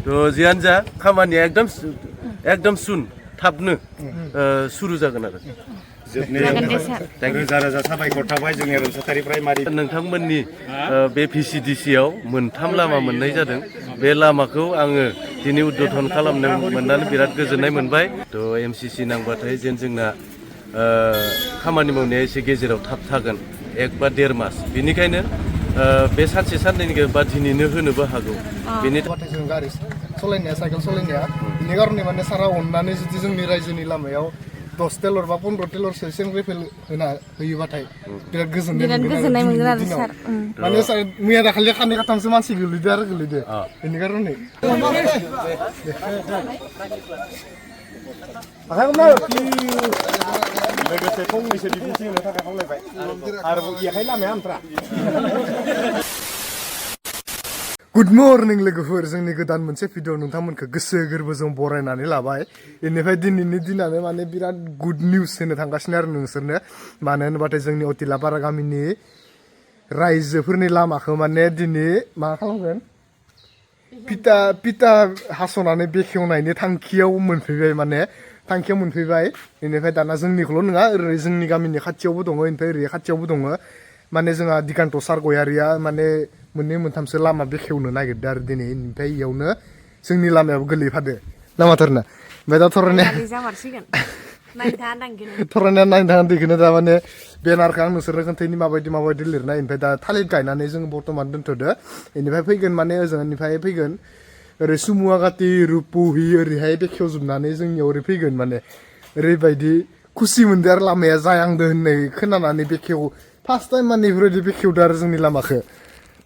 थ' जियानो जा खामानिया एकदम सुन थाबनो सुरु जागोन आरो रोजा रोजा साबायखर थाबाय जोंनि रुंसाथारिफ्राय मारि नोंथांमोननि बे VCDC-आव मोनथाम लामा मोननाय जादों बे लामाखौ आङो दिनै उद्घाटन खालामनो मोननानै बिराद गोजोननाय मोनबाय थ' MCC नांबाथाय जेन जोंना खामानि मावनाया एसे गेजेराव थाब थागोन 1 बा 1.5 मास बेनिखायनो बे सानसे साननैनि बा दिनैनो होनोबो हागौ बेनि थाखाय जों गारि सालायनाया साइकेल सालायनाया बेनि कारणे माने सारा अननानै जुदि जोंनि रायजोनि लामायाव 10 टेलर बा 15 टेलरसो सेंग्रेफेल होयोबाथाय बिराद गोजोननाय मोनगोन आरो सार माने सार मैया दाखालि खानै खाथामसो मानसि गोलैदो बेनि कारणे लोगोसे फंनैसो बिबुंथि होनो थाखाय खावलायबाय आरोबाव एखाय लामाया आमफ्रा गुड मर्निं लोगोफोर जोंनि गोदान मोनसे भिडिअ नोंथांमोनखौ गोसो गोरबोजों बरायनानै लाबाय बेनिफ्राय दिनैनि दिनानो माने बिराद गुड निउस होनो थांगासिनो आरो नोंसोरनो मानो होनबाथाय जोंनि अतिलापारा गामिनि रायजोफोरनि लामाखौ माने दिनै मा खालामगोन पिता हास'नानै बेखेवनायनि थांखियाव मोनफैबाय बेनिफ्राय दाना जोंनिखौल' नङा ओरै जोंनि गामिनि खाथियावबो दङ ओमफ्राय ओरै खाथियावबो दङ माने जोंहा दिगान्त सार गयारिया माने मोननै मोनथामसो लामा बेखेवनो नागिरदों आरो दिनै ओमफ्राय इयावनो जोंनि लामायाबो गोलैफादो लामाथारना ओमफ्य दा थरायनाया नायनो थाङा दैखौनो दा माने बेनारखौ आं नोंसोरनो खोन्थायनि माबायदि लिरनाय ओमफ्राय दा थालिर गायनानै जों बर्थमान दोनथ'दो बेनिफ्राय फैगोन माने ओजोंनिफ्राय फैगोन ओरै सुमुवागाति रुपुहि ओरैहाय बेखेवजोबनानै जोंनियाव ओरै फैगोन माने ओरैबायदि खुसि मोनदों आरो लामाया जायांदो होननाय खोनानानै फार्स्ट टाइम माने बेफोरबायदि बेखेवदो आरो जोंनि लामाखौ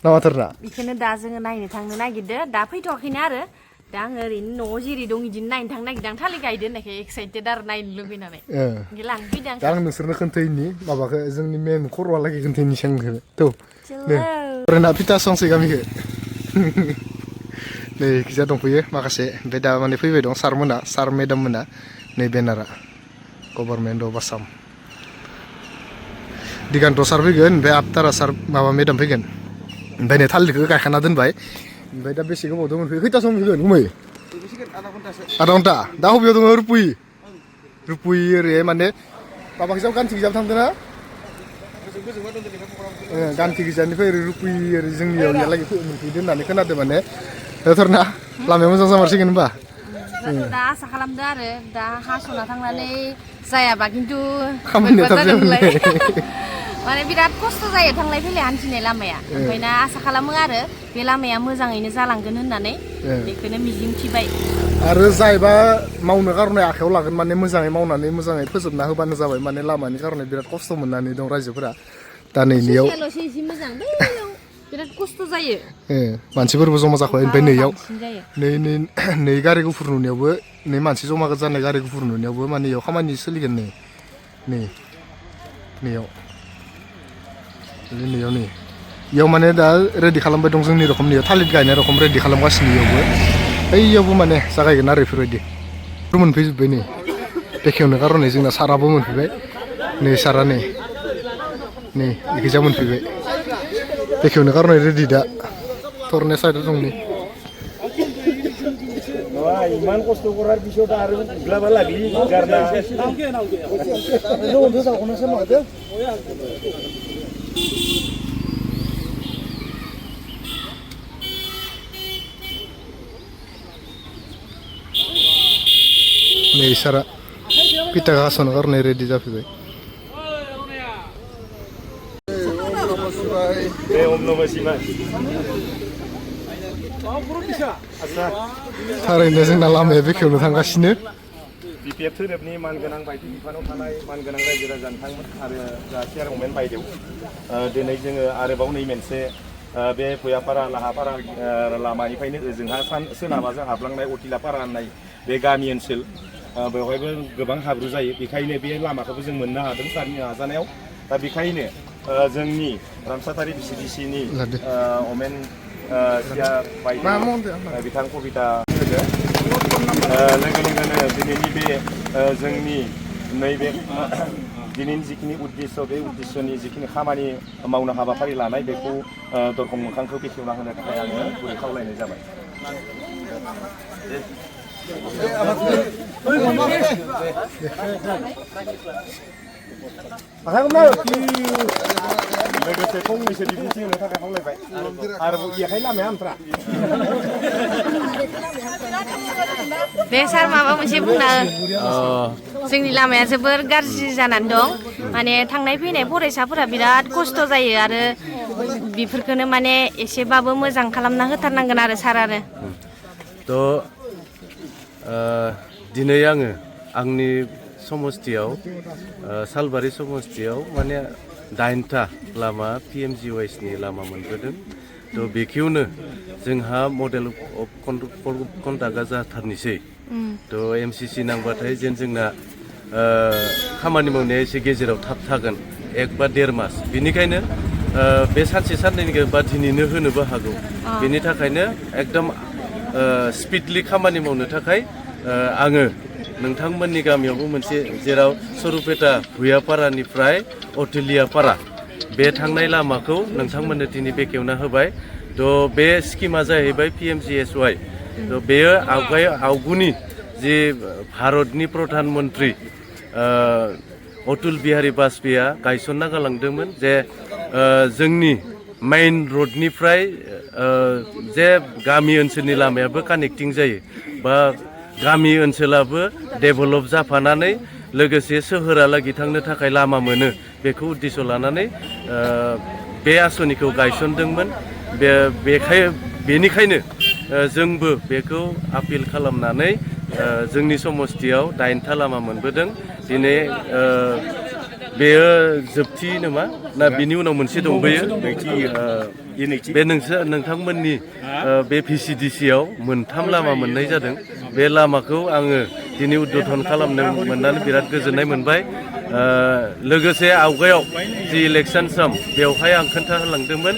लामाथारना बेखौनो दा जोङो नायनो थांनो नागिरदो दा फैथ'वाखैनो आरो दा आङो ओरैनो न'आव जेरै दं बिदिनो नायनो थांनो नागिरदों थालिर गायदो होननायखाय एक्साइटेड आरो नायनो लुबैनानै लांफैदों दा आं नोंसोरनो खोन्थायनि माबाखौ जोंनि मेन खर'आलागै खोन्थायनि सिगांखौ ओरैना फिथा संसै गामिखौ नै खिजा दंफैयो माखासे ओमफ्राय दा माने फैबाय दं सार मेडाम मोना नै बेनारा गभर्नमेन्ट अफ आसाम दिगान्त सार फैगोन ओमफ्राय आपटारा सार माबा मेडाम फैगोन ओमफ्राय नै थालिरखौ गायखाना दोनबाय ओमफ्राय दा बेसे गोबाव दं मोनफैयो खैथा सम फैगोन गुमै आधा घन्टा दा बबेयाव दङ रुपुहि ओरैहाय माने माबाखिजाब गान्थि गिजाब थांदों ना गान्थि गिजानिफ्राय ओरै रुपुहि ओरै जोंनियाव इयालागै मोनफैदो होननानै खोनादों माने दाथारना लामाया मोजां जामारसिगोन होनबा दा आसा खालामदो आरो दा हास'ना थांनानै जायाबा खिन्थु खामानिया थाब जागोनलाय माने बिराद खस्थ' जायो थांलाय फैलाय हान्थिनाय लामाया ओंखायनो आसा खालामो आरो बे लामाया मोजाङैनो जालांगोन होननानै बेखौनो मिजिंथिबाय आरो जायबा मावनो कारणे आखायाव लागोन माने मोजाङै मावनानै मोजाङै फोजोबना होबानो जाबाय माने लामानि कारणे बिराद खस्थ' मोननानै दं रायजोफोरा दा नैनियाव बिराद खस्थ' जायो मानसिफोरबो जमा जाखाबाय ओमफ्राय नैयाव नै गारि गुफुर नुनायावबो नै मानसि जमा जानाय गारि गुफुर नुनायावबो माने इयाव खामानि सोलिगोन नैयाव इयाव माने दा रेडि खालामबाय दं जोंनि रखम नैयाव थालिर गायनाय रखम रेडि खालामगासिनो इयावबो माने जागायगोन आरो बेफोरबायदि मोनफैजोब्बाय नै बेखेवनो कारणे जोंना साराबो मोनफैबाय नै सारा नै इखैजा मोनफैबाय बेखेवनो कारणे रेडि दा थरनाय साइडआव दं नै ইমান কষ্ট কৰাৰ পিছত আৰু গ্লাবা লাগলি গাৰনা नै सारा पिता हास'नो कारणे रेडि जाफैबाय ओम नमः शिवाय थारैनो जोंना लामाया बेखेवनो थांगासिनो बिपिएफ धोरोमनि मानगोनां बायदि बिफानाव थानाय मानगोनां रायजो राजा नोंथांमोन आरो चेयारमेन बायदेव दिनै जोङो आरोबाव नै मोनसे बे भुयापारा लाहापारा लामानिफ्रायनो ओजोंहा सोनाबाजों हाबलांनाय अतिलापारा होननाय बे गामि ओनसोल बेवहायबो गोबां हाब्रु जायो बेखायनो बे लामाखौबो जों मोननो हादों सारनि नाजानायाव दा बेखायनो जोंनि रामसाथारि VCDC-नि अमेन बिथां कबिता लोगोनो दिनैनि बे जोंनि नैबे दिनैनि जिखिनि उद्देश्य बे उद्देश्यनि जिखिनि खामानि मावनो हाबाफारि लानाय बेखौ दरखं मोखांखौ बेखेवना होनो थाखाय आङो गुरै खावलायनाय जाबाय लोगोसे फंनैसो बिबुंथि होनो थाखाय खावलायबाय आरोबाव इयाखाय लामाया आमफ्रा दे सार माबा मोनसे बुंना जोंनि लामाया जोबोर गाज्रि जानानै दं माने थांनाय फैनाय फरायसाफोरा बिराद खस्थ' जायो आरो बेफोरखौनो माने एसेबाबो मोजां खालामना होथारनांगोन आरो सार आरो थ' दिनै आङो आंनि समस्थियाव सालबारि समस्थियाव माने 8था लामा PMGYSनि लामा मोनबोदों थ' बेखौनो जोंहा मडेल अफ कन्डाक्टआ जाथारनोसै थ' MCC नांबाथाय जेन जोंना खामानि मावनाया एसे गेजेराव थाब थागोन 1 बा 1.5 मास बेनिखायनो बे सानसे साननैनि बा दिनैनो होनोबो हागौ बेनि थाखायनो एकदम स्पिडलि खामानि मावनो थाखाय आङो नोंथांमोननि गामियावबो मोनसे जेराव सरुपेटा भुयापारानिफ्राय अटिलियापारा बे थांनाय लामाखौ नोंथांमोननो दिनै बेखेवना होबाय थ' बे स्किमा जाहैबाय PMGSY थ' बेयो आवगुनि जे भारतनि प्रधान मन्त्रि अटुल बिहारी बाजपेयीआ गायसनना गालांदोंमोन जे जोंनि मेइन रडनिफ्राय जे गामि ओनसोलनि लामायाबो कानेक्टिं जायो बा गामि ओनसोलाबो डेभेलप जाफानानै लोगोसे सोहोरालागि थांनो थाखाय लामा मोनो बेखौ उद्देश्य लानानै बे आसनिखौ गायसनदोंमोन बेनिखायनो जोंबो बेखौ आपिल खालामनानै जोंनि समस्थियाव 8था लामा मोनबोदों दिनै बेयो जोबथि नामा ना बिनि उनाव मोनसे दंबोयो बे नोंथांमोननि बे VCDCआव 3 लामा मोननाय जादों बे लामाखौ आङो दिनै उद्बोधन खालामनो मोननानै बिराद गोजोननाय मोनबाय लोगोसे आवगायाव जि इलेक्सन सम बेवहाय आं खोन्थाहोलांदोंमोन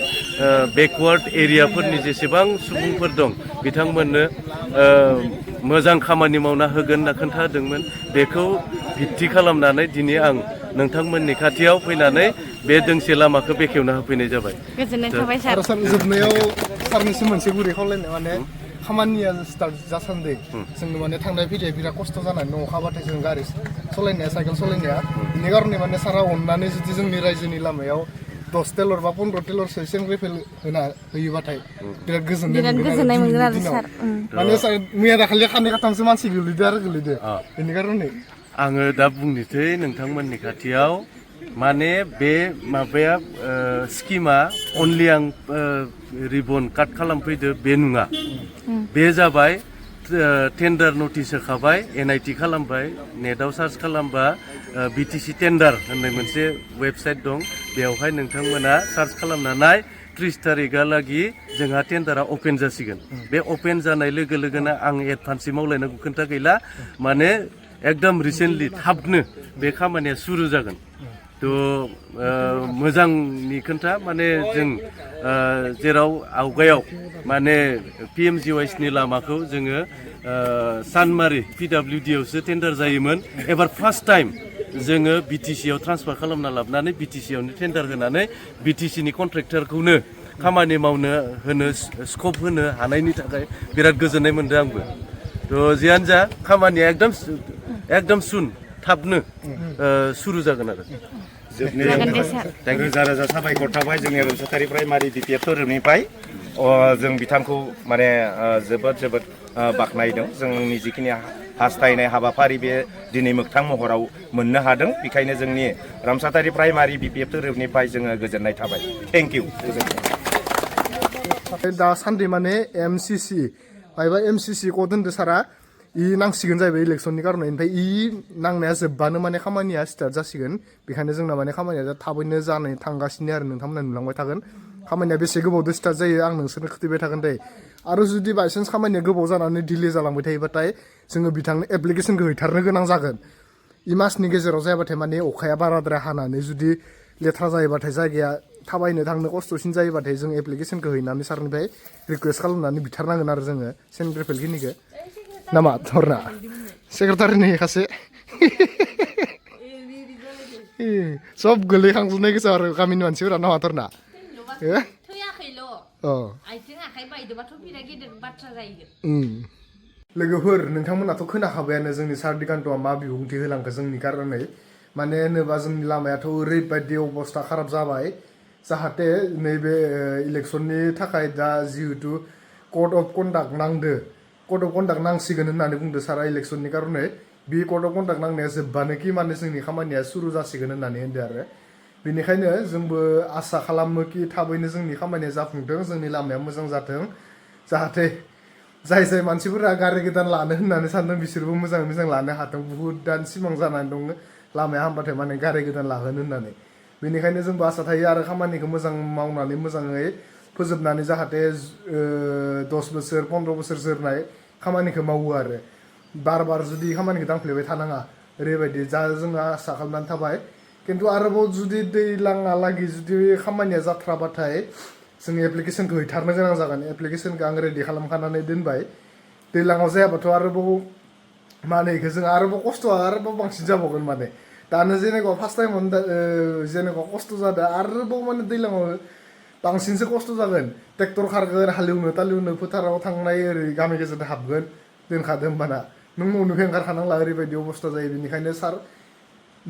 बेकवार्ड एरियाफोरनि जेसेबां सुबुंफोर दं बिथांमोननो मोजां खामानि मावना होगोन होनना खोन्थादोंमोन बेखौ भित्ति खालामनानै दिनै आं नोंथांमोननि खाथियाव फैनानै बे दोंसे लामाखौ बेखेवना होफैनाय जाबाय गोजोननाय थाबाय सार सार जोबनायाव सारनिसिम मोनसे गुरै खावलायनाय माने खामानिया स्टार्ट जासान्दि जोंनो माने थांनाय फैनाय बिराद खस्थ' जानानै दं अखाबाथाय जों गारि सालायनाया साइकेल सालायनाया बेनि कारने माने सारा अननानै जुदि जोंनि रायजोनि लामायाव 10 टेलर बा 15 टेलरसो सेंग्रेफेल होयोबाथाय बिराद गोजोननाय मोनगोन आरो सार माने मैया दाखालि खानै खाथामसो मानसि गोलैदो बेनि कारने आङो दा बुंनोसै नोंथांमोननि खाथियाव माने बे माबाया स्किमा अनलि आं रिबन काट खालामफैदो बे नङा बे जाबाय टेन्डार नटिस होखाबाय NIT खालामबाय नेटआव सार्च खालामबा BTC टेन्डार होननाय मोनसे वेबसाइट दं बेवहाय नोंथांमोना सार्च खालामनानै 30 तारिखहालागि जोंहा टेन्डारा अपेन जासिगोन बे अपेन जानाय लोगो लोगोनो आं एडभान्सै मावलायनांगौ खोथा गैला माने एकदम रिसेन्टलि थाबनो बे खामानिया सुरु जागोन थ' मोजांनि खोथा माने जों जेराव आवगायाव माने PMGYSनि लामाखौ जोङो सानमारि PWD आवसो टेन्डार जायोमोन एबार फार्स्ट टाइम जोङो BTCआव ट्रान्सफार खालामना लाबोनानै BTCआवनो टेन्डार होनानै BTCनि कन्ट्रेक्टरखौनो खामानि मावनो होनो स्कप होनो हानायनि थाखाय बिराद गोजोननाय मोनदों आंबो थ' जियानो जा खामानिया एकदम सुन थाबनो सुरु जागोन आरो रोजा रोजा साबायखर थाबाय जोंनि रुंसाथारि प्राइमारि BPF धोरोमनिफ्राय जों बिथांखौ माने जोबोद बाख्नायदों जोंनि जिखिनि हास्थायनाय हाबाफारि बे दिनै मोगथां महराव मोननो हादों बेखायनो जोंनि रुंसाथारि प्राइमारि BPF धोरोमनिफ्राय जोङो गोजोननाय थाबाय थेंक इउ दासान्दि माने MCC मायबा MCC कद होनदो सारा नांसिगोन जाहैबाय इलेक्सननि कारणे ओमफ्राय नांनाया जोब्बानो माने खामानिया स्टार्ट जासिगोन बेखायनो जोंना माने खामानिया थाबैनो जानानै थांगासिनो आरो नोंथांमोना नुलांबाय थागोन खामानिया बेसे गोबावजों स्टार्ट जायो आं नोंसोरनो खोथायबाय थागोन दे आरो जुदि बायसान्स खामानिया गोबाव जानानै डिले जालांबाय थायोबाथाय जोङो बिथांनो एप्लिकेसनखौ हैथारनो गोनां जागोन इ मासनि गेजेराव जायाबाथाय माने अखाया बाराद्राय हानानै जुदि लेथ्रा जायोबाथाय जायगाया थाबायनो थांनो खस्थ'सिन जायोबाथाय जों एप्लिकेसनखौ हैनानै सारनिफ्राय रिकुवेस्ट खालामनानै बिथारनांगोन आरो जोङो सेन्ट्रेफेलखिनिखौ नामा धरना सेक्रेटारिनि खासे सब गोलैखांजोबनाय गोजा आरो गामिनि मानसिफोरा नामा धरना आथिं आखाइ बायदोबाथ' बिराद गिदिर बाथ्रा जायो लोगोफोर नोंथांमोनाथ' खोनाखाबायानो जोंनि सार्दिकान्तआ मा बिबुंथि होलांखो जोंनि कारनै माने होनोबा जोंनि लामायाथ' ओरैबायदि अबस्था खाराब जाबाय जाहाथे नैबे इलेक्सननि थाखाय दा जिहेतु कड अफ कन्डाक्ट नांदो कड अफ कन्डाक्ट नांसिगोन होननानै बुंदो सारा इलेक्सननि कारनै बे कड अफ कन्डाक्ट नांनाया जोब्बानोखि माने जोंनि खामानिया सुरु जासिगोन होननानै होनदो आरो बेनिखायनो जोंबो आसा खालामो कि थाबैनो जोंनि खामानिया जाफुंथों जोंनि लामाया मोजां जाथों जाहाथे जाय मानसिफोरा गारि गोदान लानो होननानै सानदों बिसोरबो मोजाङै मोजां लानो हाथों बुहुत दान सिमां जानानै दङ लामाया हामबाथाय माने गारि गोदान लागोन होननानै बेनिखायनो जोंबो आसा थायो आरो खामानिखौ मोजां मावनानै मोजाङै फोजोबनानै जाहाथे 10 बोसोर 15 बोसोर जोरनाय खामानिखौ मावो आरो बार जुदि खामानिखौ दांफ्लेबाय थानाङा ओरैबायदि जा जोङो आसा खालामनानै थाबाय खिन्थु आरोबाव जुदि दैलाङालागै जुदि खामानिया जाथ्राबाथाय जों एप्लिकेसनखौ हैथारनो गोनां जागोन एप्लिकेसनखौ आं रेडि खालामखानानै दोनबाय दैलाङाव जायाबाथ' आरोबाव मा होनो इखो जों आरोबाव खस्थ'आ आरोबाव बांसिन जाबावगोन माने दानो जेनेबा फार्स्ट टाइमावनो जेनेबा खस्थ' जादों आरोबाव माने दैलाङाव बांसिनसो खस्थ' जागोन ट्रेक्टर खारगोन हालेवनो तालेवनो फोथाराव थांनाय ओरै गामि गेजेरजों हाबगोन दोनखादो होमबाना नों न'निफ्राय ओंखारखानांला ओरैबायदि अबस्था जायो बेनिखायनो सार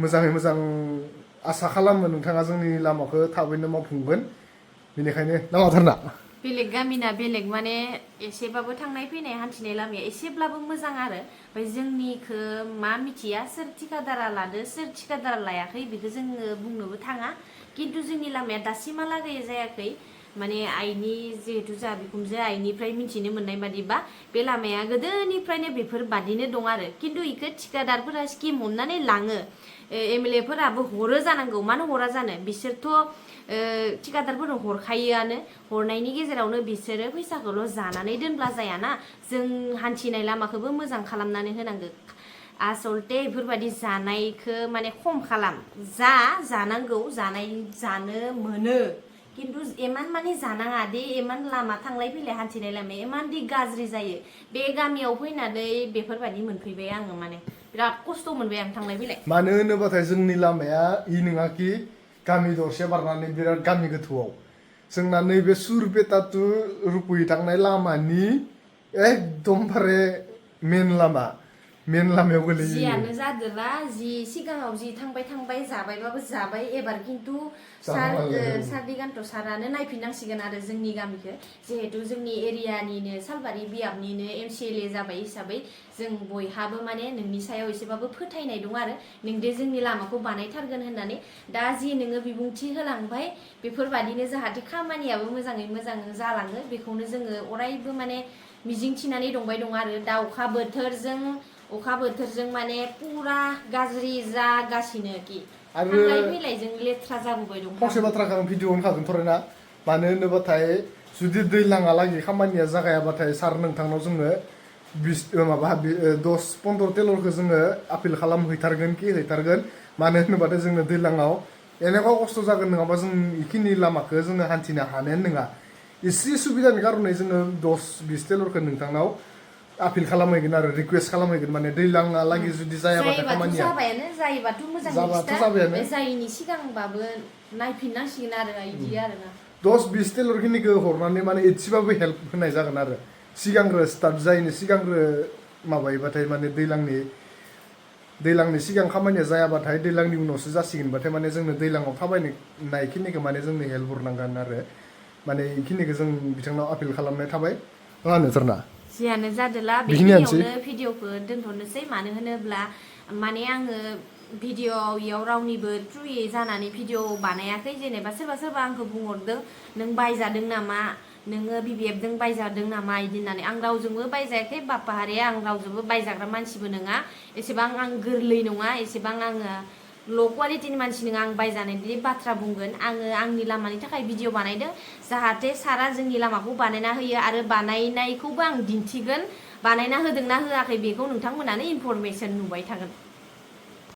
मोजाङै मोजां आसा खालामो नोंथाङा जोंनि लामाखौ थाबैनो मावफुंगोन बेनिखायनो नामाथारना बेलेग गामिना बेलेग माने एसेबाबो थांनाय फैनाय हान्थिनाय लामाया एसेब्लाबो मोजां आरो ओमफ्राय जोंनिखौ मा मिथिया सोर थिकादारा लादो सोर थिकादारा लायाखै बेखौ जोङो बुंनोबो थाङा खिन्थु जोंनि लामाया दासिमहालागै जायाखै माने आइनि जिहेतु जा बिखुनजो आइनिफ्राय मिथिनो मोननाय बादिबा बे लामाया गोदोनिफ्रायनो बेफोरबादिनो दं आरो खिन्थु इखौ थिकादारफोरा स्किम हमनानै लाङो एमएलए फोराबो हरो जानांगौ मानो हरा जानो बिसोरथ' थिकादारफोरनो हरखायोआनो हरनायनि गेजेरावनो बिसोरो फैसाखौल' जानानै दोनब्ला जायाना जों हान्थिनाय लामाखौबो मोजां खालामनानै होनांगौ आसलते बेफोरबायदि जानायखौ माने खम खालाम जानांगौ जानो मोनो खिन्थु इमान माने जानाङा दे इमान लामा थांलाय फैलाय हान्थिनाय लामाया इमान दि गाज्रि जायो बे गामियाव फैनानै बेफोरबायदि मोनफैबाय आङो माने बिराद खस्थ' मोनबाय आं थांलाय फैलाय मानो होनोबाथाय जोंनि लामाया इ नङाखि गामि दरसे बारनानै बिराद गामि गोथौआव जोंना नैबे सुरपेटा टु रुपुहि थांनाय लामानि एकदमबारे मेन लामायाव गोलैयो जियानो जादोला जि सिगाङाव जि थांबाय जाबायबाबो जाबाय एबार खिन्थु सार्दिकान्त सारानो नायफिननांसिगोन आरो जोंनि गामिखौ जिहेतु जोंनि एरियानिनो सालबारि बियाबनिनो MCLA जाबाय हिसाबै जों बयहाबो माने नोंनि सायाव एसेबाबो फोथायनाय दं आरो नों दे जोंनि लामाखौ बानायथारगोन होननानै दा जि नोङो बिबुंथि होलांबाय बेफोरबादिनो जाहाथे खामानियाबो मोजाङै मोजां जालाङो बेखौनो जोङो अरायबो माने मिजिं थिनानै दंबाय दं आरो दा अखा बोथोरजों माने पुरा गाज्रि जागासिनो कि थांलाय फैलायजों लेथ्रा जाबोबाय दं फंसे बाथ्राखौ आं भिडिअ होनखागोन थरेना मानो होनोबाथाय जुदि दैलाङालागै खामानिया जागायाबाथाय सार नोंथांनाव जोङो 10-15 टेलरखौ जोङो आपिल हैथारगोन मानो होनोबाथाय जोंनो दैलाङाव এনেকুৱা खस्थ' जागोन नङाबा जों इखिनि लामाखौ जोङो हान्थिनो हानायानो नङा एसे सुबिदानि कारनै जोङो 10-20 टेलरखौ नोंथांनाव आपिल खालामहैगोन आरो रिकुवेस्ट खालामहैगोन माने दैलाङालागै जुदि जायाबाथाय खामानिया जायोबाथ' मोजां जायैनि सिगांबाबो नायफिननांसिगोन आरो इदि आरोना 10-20 टेलर खिनिखौ हरनानै माने एसेबाबो हेल्प होनाय जागोन आरो सिगांग्रो स्टार्ट जायैनि सिगांग्रो माबायोबाथाय माने दैलांनि सिगां खामानिया जायाबाथाय दैलांनि उनावसो जासिगोनबाथाय माने जोंनो दैलाङाव थाबायनाय खिनिखौ माने जोंनो हेल्प हरनांगोन आरो माने इखिनिखौ जों बिथांनाव आपिल खालामनाय थाबाय मा होनो सोरना जियानो जादोला बेखिनियावनो भिडिअखौ दोनथ'नोसै मानो होनोब्ला माने आङो भिडिअ'आव रावनिबो थ्रुयै जानानै भिडिअ बानायाखै जेनेबा सोरबा आंखौ बुंहरदों नों बायजादों नामा नोङो BBF जों बायजादों नामा इदि होननानै आं रावजोंबो बायजायाखै बाप्पा हारिया आं रावजोंबो बायजाग्रा मानसिबो नङा एसेबां आं गोरलै नङा एसेबां आङो ल' क्वालिटिनि मानसि नङा आं बायजानाय बिदि बाथ्रा बुंगोन आङो आंनि लामानि थाखाय भिडिअ बानायदों जाहाथे सारा जोंनि लामाखौ बानायना होयो आरो बानायनायखौबो आं दिन्थिगोन बानायना होदोंना होआखै बेखौ नोंथांमोनानो इनफरमेसन नुबाय थागोन